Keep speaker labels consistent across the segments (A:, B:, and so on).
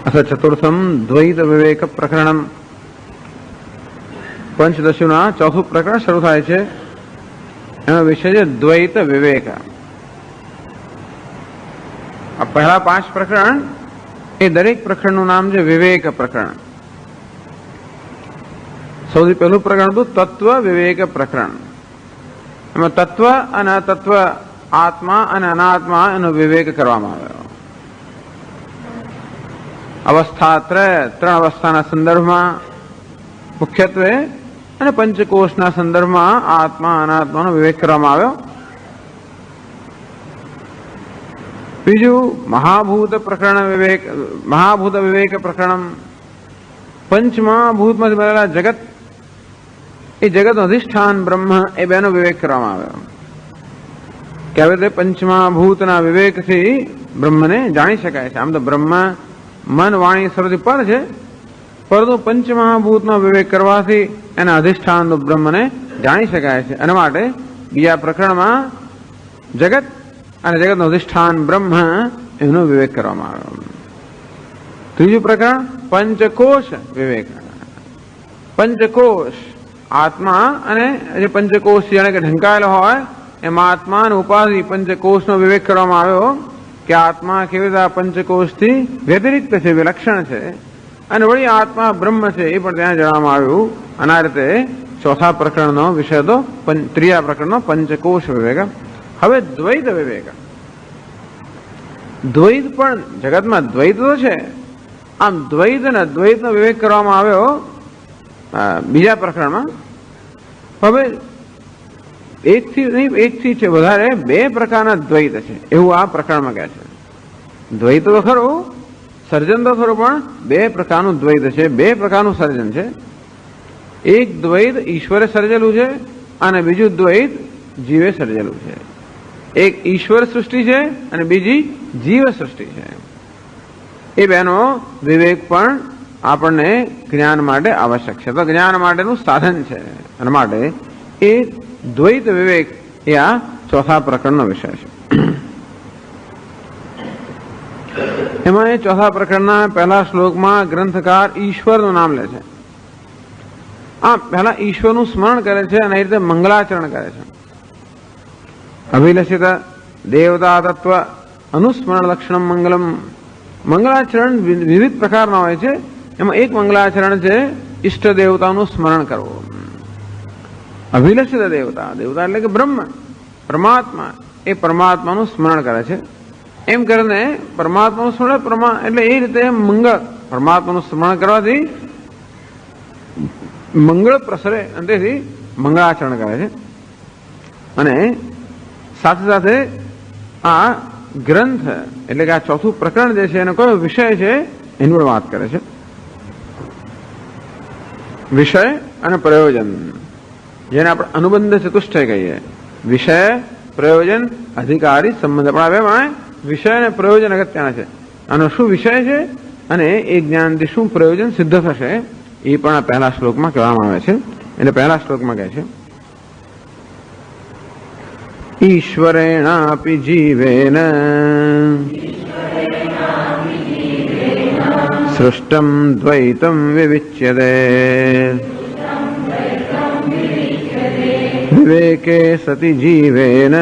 A: अथ चतुर्थम द्वैत विवेक प्रकरण पंचदशीना चौथું પ્રકરણ શરૂ થાય છે. એનો વિષય છે દ્વૈત વિવેક. આ પહેલા 5 પ્રકરણ એ દરેક પ્રકરણનું નામ છે વિવેક પ્રકરણ. સૌથી પહેલું પ્રકરણ હતું તત્વ વિવેક પ્રકરણ. એમાં તત્વ અને અતત્વ, આત્મા અને અનાત્મા એનો વિવેક કરવામાં આવ્યો. અવસ્થા ત્રણ અવસ્થાના સંદર્ભમાં મુખ્યત્વે અને પંચકોશના સંદર્ભમાં આત્મા અનાત્માનો વિવેક કરવામાં આવ્યો. બીજું મહાભૂત વિવેક પ્રકરણ. પંચમહાભૂતમાંથી બનેલા જગત, એ જગતનું અધિષ્ઠાન બ્રહ્મ, એ બેનો વિવેક કરવામાં આવ્યો. કે હવે તે પંચમહાભૂતના વિવેકથી બ્રહ્મને જાણી શકાય છે. આમ તો બ્રહ્મ મન વાણી સર્વથી પર છે, પરંતુ પંચમહાભૂતનો વિવેક કરવાથી એના અધિષ્ઠાન બ્રહ્મને જાણી શકાય છે. એના માટે બીજા પ્રકરણમાં જગત અને જગતનું અધિષ્ઠાન બ્રહ્મ એનો વિવેક કરવામાં આવ્યો. ત્રીજું પ્રકરણ પંચકોશ વિવેક. પંચકોશ આત્મા અને જે પંચકોશ જાણે કે ઢંકાયેલો હોય એમાં આત્મા અને ઉપાધિ પંચકોશનો વિવેક કરવામાં આવ્યો. કે આત્મા કેવી રીતે પંચકોશથી વ્યતિરિક્ત છે, વિલક્ષણ છે, અને વળી આત્મા બ્રહ્મ છે એ પણ ત્યાં જણાવવામાં આવ્યું. અને આ રીતે ચોથા પ્રકરણનો વિષય હતો ત્રીજા પ્રકરણનો પંચકોશ વિવેક. હવે દ્વૈત વિવેક. દ્વૈત પણ જગતમાં દ્વૈત તો છે. આમ દ્વૈત અને અદ્વૈતનો વિવેક કરવામાં આવ્યો બીજા પ્રકરણમાં. હવે એકથી છે વધારે 2 પ્રકારના દ્વૈત છે એવું આ પ્રકરણમાં કહે છે. દ્વૈત તો ખરું, સર્જન તો ખરું, પણ 2 પ્રકારનું દ્વૈત છે, 2 પ્રકારનું સર્જન છે. એક દ્વૈત ઈશ્વરે સર્જેલું છે અને બીજું દ્વૈત જીવે સર્જેલું છે. એક ઈશ્વર સૃષ્ટિ છે અને બીજી જીવ સૃષ્ટિ છે. એ બેનો વિવેક પણ આપણને જ્ઞાન માટે આવશ્યક છે, તો જ્ઞાન માટેનું સાધન છે. એના માટે એ દ્વૈત વિવેક એ આ ચોથા પ્રકરણનો વિષય છે. એમાં એ ચોથા પ્રકરણના પહેલા શ્લોકમાં ગ્રંથકાર ઈશ્વરનું નામ લે છે. આ પહેલા ઈશ્વરનું સ્મરણ કરે છે અને એ રીતે મંગલાચરણ કરે છે. અભિલષિત દેવતા તત્વ અનુસ્મરણ લક્ષણમ મંગલમ. મંગલાચરણ વિવિધ પ્રકારના હોય છે. એમાં એક મંગલાચરણ છે ઈષ્ટ દેવતાનું સ્મરણ કરવું. અભિલષિત દેવતા, દેવતા એટલે કે બ્રહ્મ, પરમાત્મા, એ પરમાત્માનું સ્મરણ કરે છે. એમ કરીને પરમાત્માનું સ્મરણ એટલે એ રીતે મંગળ, પરમાત્માનું સ્મરણ કરવાથી મંગળ પ્રસરે અને તેથી મંગળાચરણ કરે છે. અને સાથે સાથે આ ગ્રંથ એટલે કે આ ચોથું પ્રકરણ જે છે એનો કયો વિષય છે એની પણ વાત કરે છે. વિષય અને પ્રયોજન, જેને આપણે અનુબંધ ચતુષ્ટય કહીએ. વિષય, પ્રયોજન, અધિકારી, સંબંધ. પણ હવે વિષય અને પ્રયોજન અગત્યના છે. આનો શું વિષય છે અને એ જ્ઞાનથી શું પ્રયોજન સિદ્ધ થશે એ પણ આ પહેલા શ્લોકમાં કહેવામાં આવે છે. એટલે પહેલા શ્લોકમાં કહે છે ઈશ્વરેણાપી જીવેન સૃષ્ટમ દ્વૈતમ વિવિચ્યતે વિવેકે સતિ જીવેન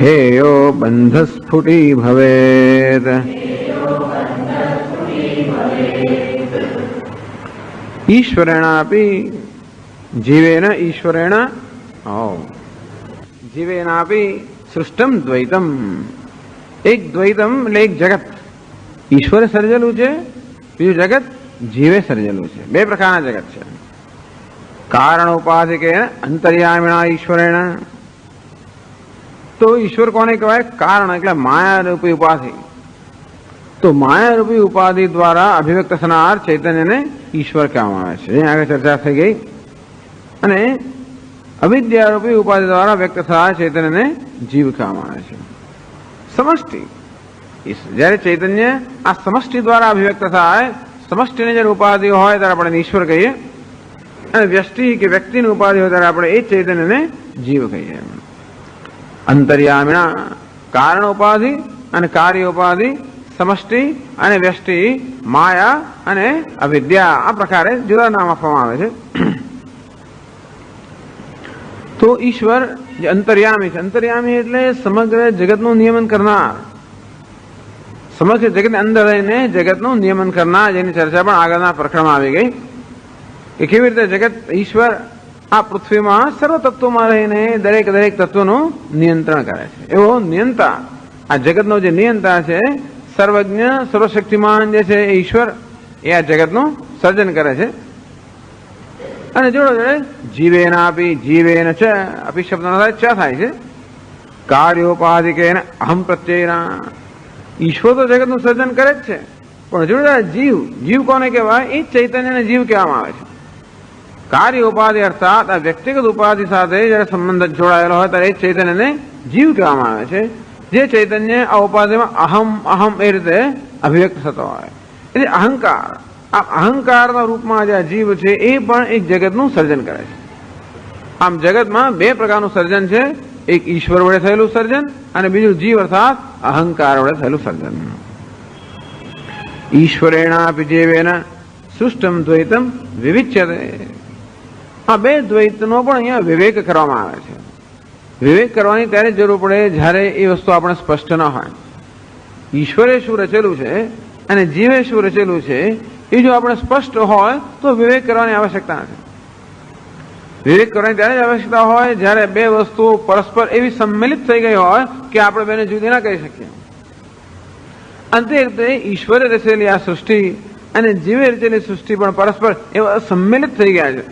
A: હેયો બંધસ્ફુટી ભવેત. ઈશ્વરેણાપી જીવેન ઈશ્વરેણ જીવેનાપી સૃષ્ટમ દ્વૈતમ. એક દ્વૈતમ એટલે એક જગત ઈશ્વરે સર્જેલું છે, બીજું જગત જીવે સર્જેલું છે. 2 પ્રકારના જગત છે. કારણ ઉપાધિકેન અંતર્યામિણા ઈશ્વરેણ. તો ઈશ્વર કોને કહેવાય? કારણ એટલે માયારૂપી ઉપાધિ. તો માયારૂપી ઉપાધિ દ્વારા અભિવ્યક્ત થનાર ચૈતન્યને ઈશ્વર કહેવામાં આવે છે. અહીંયા આગળ ચર્ચા થઈ ગઈ. અને અવિદ્યારૂપી ઉપાધિ દ્વારા વ્યક્ત થનાર ચૈતન્યને જીવ કહેવામાં આવે છે. સમષ્ટિ, જ્યારે ચૈતન્ય આ સમષ્ટિ દ્વારા અભિવ્યક્ત થાય, સમષ્ટિની જ્યારે ઉપાધિ હોય ત્યારે આપણે ઈશ્વર કહીએ, અને વ્યષ્ટિ કે વ્યક્તિની ઉપાધિ હોય ત્યારે આપણે એ ચૈતન્યને જીવ કહીએ. અંતર્યામિણા કારણ ઉપાધિ અને કાર્યોપાધિ, સમષ્ટિ અને વ્યષ્ટિ, માયા અને અવિદ્યા, આ પ્રકારે જુદા નામ આપવામાં આવે છે. તો ઈશ્વર જે અંતર્યામી છે, અંતર્યામી એટલે સમગ્ર જગતનું નિયમન કરનાર, સમગ્ર જગતની અંદર રહીને જગતનું નિયમન કરનાર, જેની ચર્ચા પણ આગળના પ્રકરણમાં આવી ગઈ કે કેવી રીતે જગત ઈશ્વર આ પૃથ્વીમાં સર્વ તત્વોમાં રહીને દરેક તત્વનું નિયંત્રણ કરે છે. એવો નિયંતા, આ જગતનો જે નિયંતા છે, સર્વજ્ઞ સર્વશક્તિમાન જે છે એ ઈશ્વર, એ આ જગતનું સર્જન કરે છે. અને જોડે જીવેના આપી, જીવેન છે આપી શબ્દનો ચ થાય છે. કાર્યોપાધિકેન અહમ પ્રત્યયના, ઈશ્વર તો જગતનું સર્જન કરે જ છે, પણ જોડે જીવ કોને કહેવાય? એ ચૈતન્યને જીવ કહેવામાં આવે છે. કાર્ય ઉપાધિ અર્થાત આ વ્યક્તિગત ઉપાધિ સાથે જયારે સંબંધ જોડાયેલો હોય ત્યારે એ ચૈતન્યને જીવ કહેવામાં આવે છે. જે ચૈતન્ય આ ઉપાધિમાં અહમ એ રીતે અભિવ્યક્ત થતો હોય, એટલે અહંકાર, આ અહંકારના રૂપમાં જે જીવ છે એ પણ એક જગતનું સર્જન કરે છે. આમ જગતમાં બે પ્રકારનું સર્જન છે, એક ઈશ્વર વડે થયેલું સર્જન અને બીજું જીવ અર્થાત અહંકાર વડે થયેલું સર્જન. ઈશ્વરેણાપી જીવેના સુષ્ટમ દ્વૈતમ વિવિચ્યતે, આ બે દ્વૈતનો પણ અહીંયા વિવેક કરવામાં આવે છે. વિવેક કરવાની ત્યારે જરૂર પડે જ્યારે એ વસ્તુ આપણે સ્પષ્ટ ન હોય. ઈશ્વરે શું રચેલું છે અને જીવે શું રચેલું છે એ જો આપણે સ્પષ્ટ હોય તો વિવેક કરવાની આવશ્યકતા નથી. વિવેક કરવાની ત્યારે જ આવશ્યકતા હોય જ્યારે બે વસ્તુઓ પરસ્પર એવી સંમેલિત થઈ ગઈ હોય કે આપણે બેને જુદી ના કરી શકીએ. અંતે રીતે ઈશ્વરે રચેલી આ સૃષ્ટિ અને જીવે રચેલી સૃષ્ટિ પણ પરસ્પર એવા સંમેલિત થઈ ગયા છે.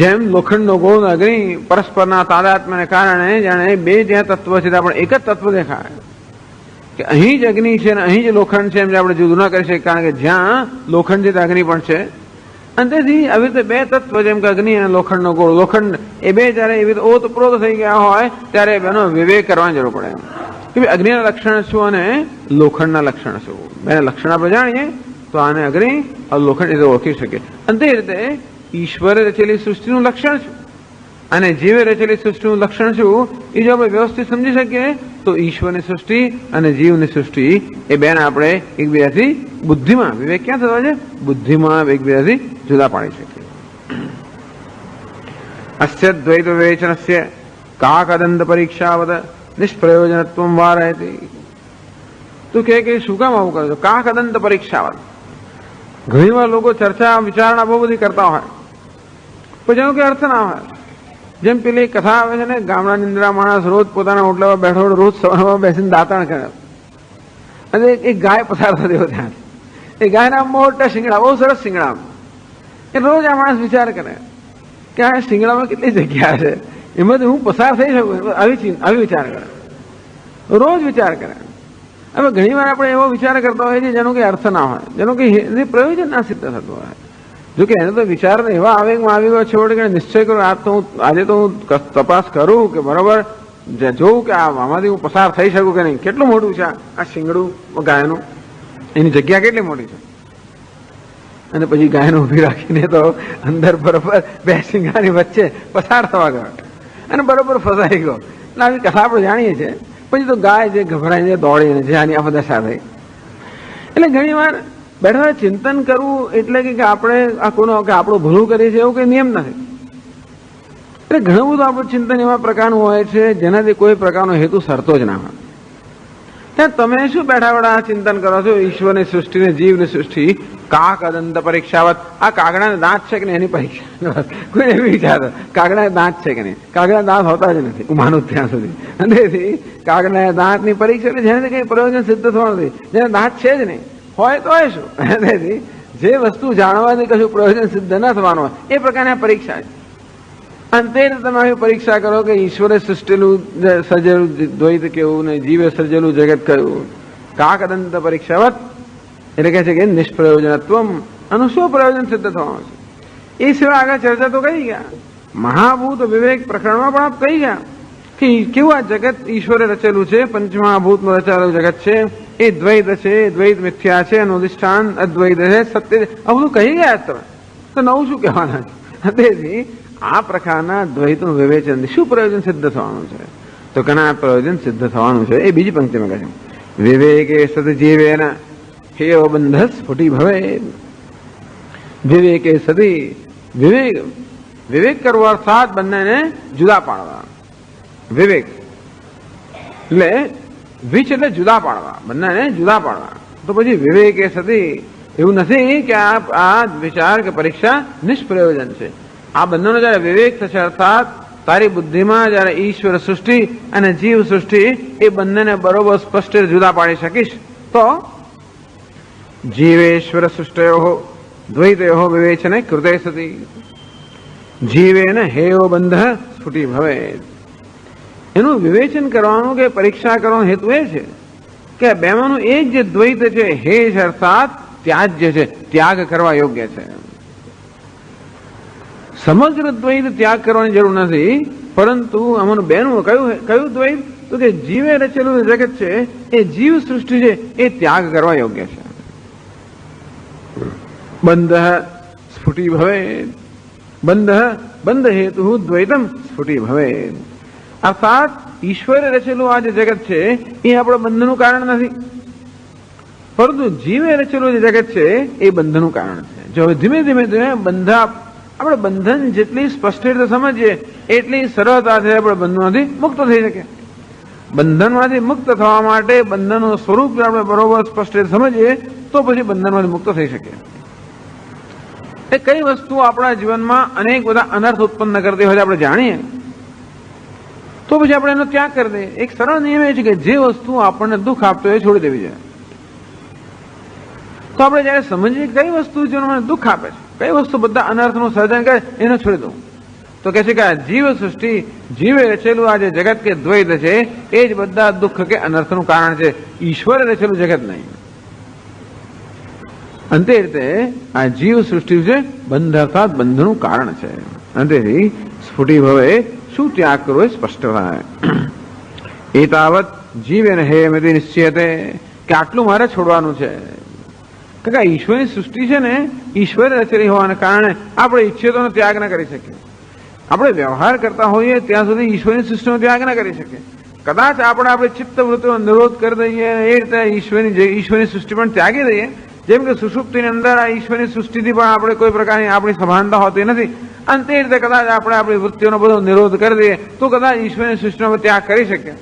A: જેમ લોખંડનો ગોળ અગ્નિ પરસ્પરના તાદાત્મ્યને કારણે જાણે બે જ્યાં તત્વ છે આપણે એક જ તત્વ દેખાય કે અહીં જ અગ્નિ છે અને અહીં જ લોખંડ છે, એમ જે આપણે જુદું ના કરી શકીએ, કારણ કે જ્યાં લોખંડ છે ત્યાં અગ્નિ પણ છે. અને તેથી આવી રીતે બે તત્વ જેમ કે અગ્નિ અને લોખંડનો ગોળ, લોખંડ એ બે જયારે એવી રીતે ઓતપ્રોત થઈ ગયા હોય ત્યારે બેનો વિવેક કરવાની જરૂર પડે કે અગ્નિના લક્ષણ શું અને લોખંડના લક્ષણ શું. બે લક્ષણ આપણે જાણીએ તો આને અગ્નિ લોખંડ રીતે ઓળખી શકીએ. અને તે રીતે ઈશ્વરે રચેલી સૃષ્ટિનું લક્ષણ શું અને જીવે રચેલી સૃષ્ટિનું લક્ષણ શું એ જો આપણે વ્યવસ્થિત સમજી શકીએ તો ઈશ્વરની સૃષ્ટિ અને જીવની સૃષ્ટિ એ બેને આપણે એકબીજાથી બુદ્ધિમાં, વિવેક ક્યાં થતો છે? બુદ્ધિમાં એકબીજાથી જુદા પાડી શકીએ. અસ્ય દ્વૈત વિવેચનસ્ય કાકદંત પરીક્ષાવદ નિષ્પ્રયોજનત્વમ વા રહેતી. તું કે શું કામ આવું કરો છો? કાકદંત પરીક્ષાવદ. ઘણી વાર લોકો ચર્ચા વિચારણા બહુ બધી કરતા હોય પણ જેનો કે અર્થ ના હોય. જેમ પેલી કથા આવે છે ને, ગામડાની અંદર માણસ રોજ પોતાના ઓટલામાં બેઠો રોજ સવારમાં બેસીને દાંતણ કરે અને એક ગાય પસાર થતી હોય ત્યાં, એ ગાયના મોટા શિંગડા, બહુ સરસ શિંગડા, એ રોજ આ માણસ વિચાર કરે કે આ શિંગડામાં કેટલી જગ્યા છે, એમાંથી હું પસાર થઈ શકું, આવી વિચાર કરે, રોજ વિચાર કરે. હવે ઘણી વાર આપણે એવો વિચાર કરતા હોઈએ જેનો કંઈ અર્થ ના હોય, જેનો કંઈ પ્રયોજન ના સિદ્ધ થતું હોય. જો કે એને તો વિચાર એવા આવેગમાં આવી ગયો છોડ કે નિશ્ચય કરું આજે તો હું તપાસ કરું કે બરોબર જોઉં કે આમાંથી હું પસાર થઈ શકું કે નહીં. કેટલું મોટું છે આ શિંગડું ગાયનું, એની જગ્યા કેટલી મોટી છે. અને પછી ગાયને ઊભી રાખીને તો અંદર બરોબર બે શિંગડાની વચ્ચે પસાર થવા ગયો અને બરોબર ફસાઈ ગયો. એટલે આવી કથા આપણે જાણીએ છીએ. પછી તો ગાય જે ગભરાઈને દોડીને જે આની આ દશા થઈ. એટલે ઘણી વાર બેઠા ચિંતન કરવું એટલે કે આપણે આ કોનો કે આપણું ભલું કરીએ છીએ એવું કઈ નિયમ નથી. એટલે ઘણું બધું આપણું ચિંતન એવા પ્રકારનું હોય છે જેનાથી કોઈ પ્રકારનો હેતુ સરતો જ ના હોય. ત્યાં તમે શું બેઠા બેઠા ચિંતન કરો છો? ઈશ્વરની સૃષ્ટિને, જીવની સૃષ્ટિ, કાક અદંત પરીક્ષાવત. આ કાગડાના દાંત છે કે નહીં એની પરીક્ષા કોઈ એવી વિચારો. કાગડા દાંત છે કે નહીં? કાગડા દાંત હોતા જ નથી, હું માનું ત્યાં સુધી. અને કાગડા દાંતની પરીક્ષા એટલે જેનાથી કઈ પ્રયોજન સિદ્ધ થવાનું નથી, જેના દાંત છે જ નહીં, હોય તો હોય શું. તેથી જે વસ્તુ જાણવાથી કશું પ્રયોજન સિદ્ધ ન થવાનું હોય એ પ્રકારની પરીક્ષા છે. અને તે રીતે તમે આવી પરીક્ષા કરો કે ઈશ્વરે સૃષ્ટિનું સર્જેલું દ્વૈત કેવું ને જીવે સર્જેલું જગત કયું. કાકદંત પરીક્ષાવત એટલે કહે છે કે નિષ્પ્રયોજનત્વમ, આનું શું પ્રયોજન સિદ્ધ થવાનું છે? એ સિવાય આગળ ચર્ચા તો કહી ગયા. મહાભૂત વિવેક પ્રકરણમાં પણ આપ કહી ગયા કે કેવું આ જગત ઈશ્વરે રચેલું છે, પંચમહાભૂતમાં રચાયેલું જગત છે, એ દ્વૈત છે, દ્વૈત મિથ્યા છે, એનું અધિષ્ઠાન અદ્વૈત છે, સત્ય, આ બધું કહી ગયા તમે તો નવું શું કહેવાના છે? તેથી આ પ્રકારના દ્વૈતનું વિવેચન શું પ્રયોજન સિદ્ધ થવાનું છે? તો કેના પ્રયોજન સિદ્ધ થવાનું છે. એ બીજી પંક્તિમાં કહે છે વિવેકે સદજીવેન હેવ બંધ સ્ફુટી ભવે. વિવેકે સદી વિવેક કરવો અર્થાત બંનેને જુદા પાડવા. વિવેક એટલે વિચ એટલે જુદા પાડવા, બંનેને જુદા પાડવા. તો પછી વિવેકે સદી એવું નથી કે આ વિચાર કે પરીક્ષા નિષ્પ્રયોજન છે. આ બંનેનો જયારે વિવેક થશે અર્થાત તારી બુદ્ધિમાં જયારે ઈશ્વર સૃષ્ટિ અને જીવ સૃષ્ટિ એ બંનેને બરોબર સ્પષ્ટ જુદા પાડી શકીશ તો જીવેશ્વર સૃષ્ટયો દ્વૈતયો વિવેચને કૃતે સતી જીવેન હેવ બંધ સ્ફુટી ભવે. એનું વિવેચન કરવાનું કે પરીક્ષા કરવાનો હેતુ એ છે કે બેમાંનું એક જે દ્વૈત છે હે છે અર્થાત ત્યાજ્ય છે, ત્યાગ કરવા યોગ્ય છે. સમગ્ર દ્વૈત ત્યાગ કરવાની જરૂર નથી, પરંતુ આમાંનું બેનું કયું દ્વૈત તો કે જીવે રચેલું જગત છે એ જીવ સૃષ્ટિ છે એ ત્યાગ કરવા યોગ્ય છે. બંધ સ્ફુટી ભવે બંધ હેતુ દ્વૈતમ સ્ફુટી ભવે. અર્થાત ઈશ્વરે રચેલું આ જે જગત છે એ આપણા બંધનું કારણ નથી, પરંતુ જીવે રચેલું જે જગત છે એ બંધનું કારણ છે. જો ધીમે ધીમે આપણે બંધન જેટલી સ્પષ્ટ રીતે સમજીએ એટલી સરળતાથી આપણે બંધનમાંથી મુક્ત થઈ શકીએ. બંધનમાંથી મુક્ત થવા માટે બંધનનું સ્વરૂપ આપણે બરોબર સ્પષ્ટ રીતે સમજીએ તો પછી બંધનમાંથી મુક્ત થઈ શકીએ. એ કઈ વસ્તુ આપણા જીવનમાં અનેક બધા અનર્થ ઉત્પન્ન કરતી હોય આપણે જાણીએ તો પછી આપણે એનો ત્યાગ કરી દઈએ. એક સરળ નિયમ એ છે કે જે વસ્તુ આપણને દુઃખ આપતો હોય એ છોડી દેવી જોઈએ. તો આપણે જયારે સમજીએ કઈ વસ્તુ જીવનમાં દુઃખ આપે છે, કઈ વસ્તુ બધા અનર્થનું સર્જન કરે એને છોડી દઉં તો કહે છે કે આ જીવ સૃષ્ટિ જીવે રચેલું આ જે જગત કે દ્વૈત છે એ જ બધા દુઃખ કે અનર્થનું કારણ છે, ઈશ્વરે રચેલું જગત નહીં. અંતે રીતે આ જીવ સૃષ્ટિ છે બંધ અર્થાત બંધનું કારણ છે. અંતેથી સ્ફુટી ભવે શું ત્યાગ કરવો એ સ્પષ્ટ થાય. એતાવત જીવેન હેયમિતિ નિશ્ચયતે કે આટલું મારે છોડવાનું છે. કે ઈશ્વરની સૃષ્ટિ છે ને ઈશ્વરે રચેલી હોવાને કારણે આપણે ઈચ્છીએ તો ત્યાગ ન કરી શકીએ. આપણે વ્યવહાર કરતા હોઈએ ત્યાં સુધી ઈશ્વરની સૃષ્ટિનો ત્યાગ ન કરી શકીએ. કદાચ આપણે ચિત્તવૃત્તિનો નિરોધ કરી દઈએ એ રીતે ઈશ્વરની સૃષ્ટિ પણ ત્યાગી દઈએ. જેમ કે સુષુપ્તિની અંદર આ ઈશ્વરની સૃષ્ટિથી પણ આપણે કોઈ પ્રકારની આપણી સભાનતા હોતી નથી અને તે રીતે કદાચ આપણે આપણી વૃત્તિઓનો બધો નિરોધ કરી દઈએ તો કદાચ ઈશ્વરની સૃષ્ટિનો ત્યાગ કરી શકીએ.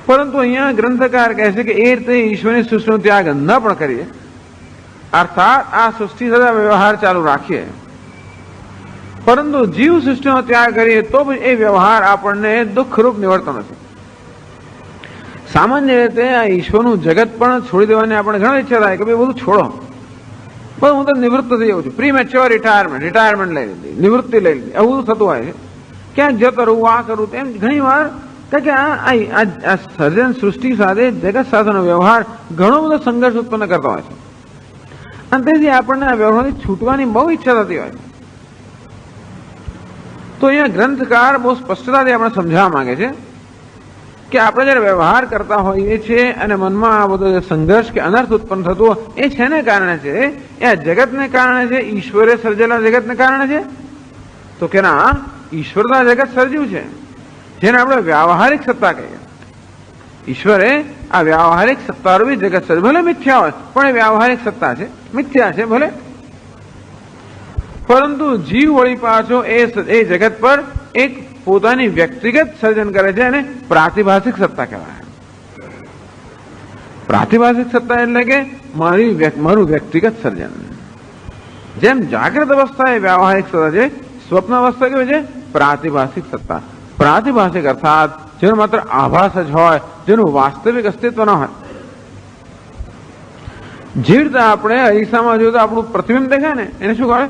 A: પરંતુ અહીંયા ગ્રંથકાર કહે છે કે એ રીતે ઈશ્વરની સૃષ્ટિનો ત્યાગ ન પણ કરીએ, અર્થાત આ સૃષ્ટિ સાથે વ્યવહાર ચાલુ રાખીએ, પરંતુ જીવ સૃષ્ટિનો ત્યાગ કરીએ તો એ વ્યવહાર આપણને દુઃખરૂપ નીવડતો નથી. સામાન્ય રીતે આ ઈશ્વરનું જગત પણ છોડી દેવાની આપણે ઘણા ઈચ્છા થાય કે ભાઈ બધું છોડો, પણ હું તો નિવૃત્ત થઈ જાઉં છું, પ્રી મેચ્યોર રિટાયરમેન્ટ લઈ લીધી, નિવૃત્તિ લઈ લીધી, આવું થતું હોય છે. ક્યાંક જતો રહું, આ કરું તેમ ઘણી વાર કે આ સર્જન સૃષ્ટિ સાથે જગત સાથેનો વ્યવહાર ઘણો બધો સંઘર્ષ ઉત્પન્ન કરતો હોય છે અને તેથી આપણને આ વ્યવહારથી છૂટવાની બહુ ઈચ્છા થતી હોય છે. તો અહીંયા ગ્રંથકાર બહુ સ્પષ્ટતાથી આપણે સમજાવવા માંગે છે કે આપણે જયારે વ્યવહાર કરતા હોઈએ છીએ અને મનમાં આ બધો સંઘર્ષ કે અનર્થ ઉત્પન્ન થતું એ શેને કારણે છે? એ આ જગતને કારણે છે, ઈશ્વરે સર્જેલા જગતને કારણે છે. તો કે ના, ઈશ્વરના જગત સર્જ્યું છે જેને આપણે વ્યાવહારિક સત્તા કહીએ. ઈશ્વરે આ વ્યાવહારિક સત્તારૂપી જગત સર્જ, ભલે મિથ્યા હોય પણ એ વ્યાવહારિક સત્તા છે, મિથ્યા છે ભલે, પરંતુ જીવ વળી પાછો એ જગત પર એક પોતાની વ્યક્તિગત સર્જન કરે છે અને પ્રાતિભાષિક સત્તા કહેવાય. પ્રાતિભાષિક સત્તા એટલે કે મારું વ્યક્તિગત સર્જન. જેમ જાગ્રત અવસ્થા એ વ્યાવહારિક સત્તા છે, સ્વપ્ન અવસ્થા કેવી છે? પ્રાતિભાષિક સત્તા. પ્રાતિભાષિક અર્થાત જેનો માત્ર આભાસ જ હોય, જેનું વાસ્તવિક અસ્તિત્વ ન હોય. જે રીતે આપણે અરીસામાં જોયું તો આપણું પ્રતિબિંબ દેખાય ને એને શું કહે?